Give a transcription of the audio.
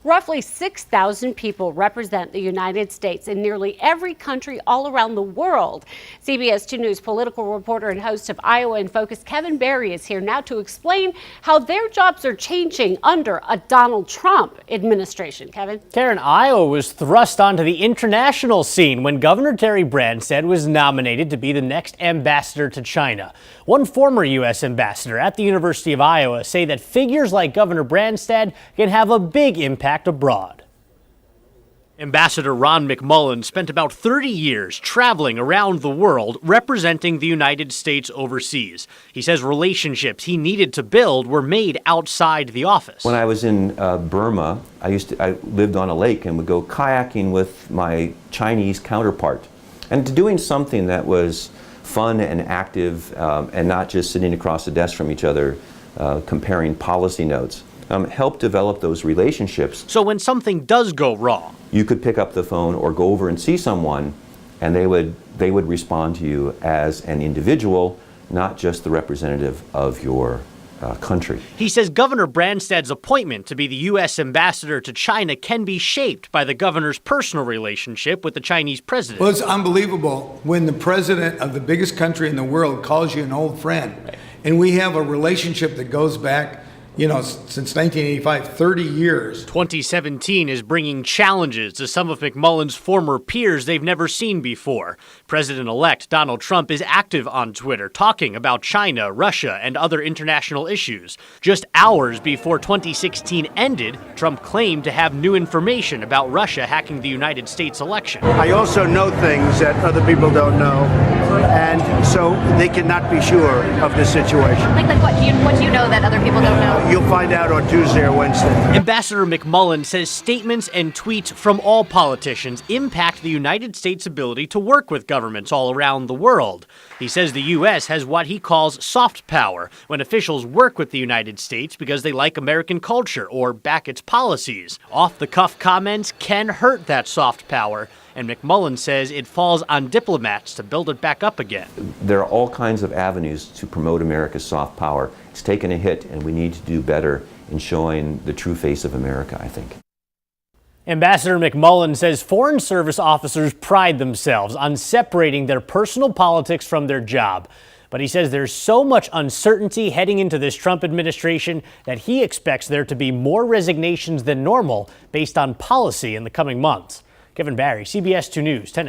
Roughly 6,000 people represent the United States in nearly every country all around the world. CBS 2 News political reporter and host of Iowa in Focus, Kevin Barry, is here now to explain how their jobs are changing under a Donald Trump administration. Kevin? Karen, Iowa was thrust onto the international scene when Governor Terry Branstad was nominated to be the next ambassador to China. One former U.S. ambassador at the University of Iowa say that figures like Governor Branstad can have a big impact abroad. Ambassador Ron McMullen spent about 30 years traveling around the world representing the United States overseas. He says relationships he needed to build were made outside the office. When I was in Burma, I lived on a lake and would go kayaking with my Chinese counterpart, and doing something that was fun and active and not just sitting across the desk from each other comparing policy notes. Help develop those relationships. So when something does go wrong, you could pick up the phone or go over and see someone, and they would respond to you as an individual, not just the representative of your country. He says Governor Branstad's appointment to be the U.S. ambassador to China can be shaped by the governor's personal relationship with the Chinese president. Well, it's unbelievable when the president of the biggest country in the world calls you an old friend. Right. And we have a relationship that goes back, since 1985, 30 years. 2017 is bringing challenges to some of McMullen's former peers they've never seen before. President-elect Donald Trump is active on Twitter, talking about China, Russia, and other international issues. Just hours before 2016 ended, Trump claimed to have new information about Russia hacking the United States election. I also know things that other people don't know, and so they cannot be sure of the situation. Like what do you know that other people don't know? You'll find out on Tuesday or Wednesday. Ambassador McMullen says statements and tweets from all politicians impact the United States' ability to work with governments all around the world. He says the U.S. has what he calls soft power when officials work with the United States because they like American culture or back its policies. Off-the-cuff comments can hurt that soft power, and McMullen says it falls on diplomats to build it back up again. There are all kinds of avenues to promote America's soft power. It's taken a hit, and we need to do better in showing the true face of America, I think. Ambassador McMullen says Foreign Service officers pride themselves on separating their personal politics from their job. But he says there's so much uncertainty heading into this Trump administration that he expects there to be more resignations than normal based on policy in the coming months. Kevin Barry, CBS 2 News, 10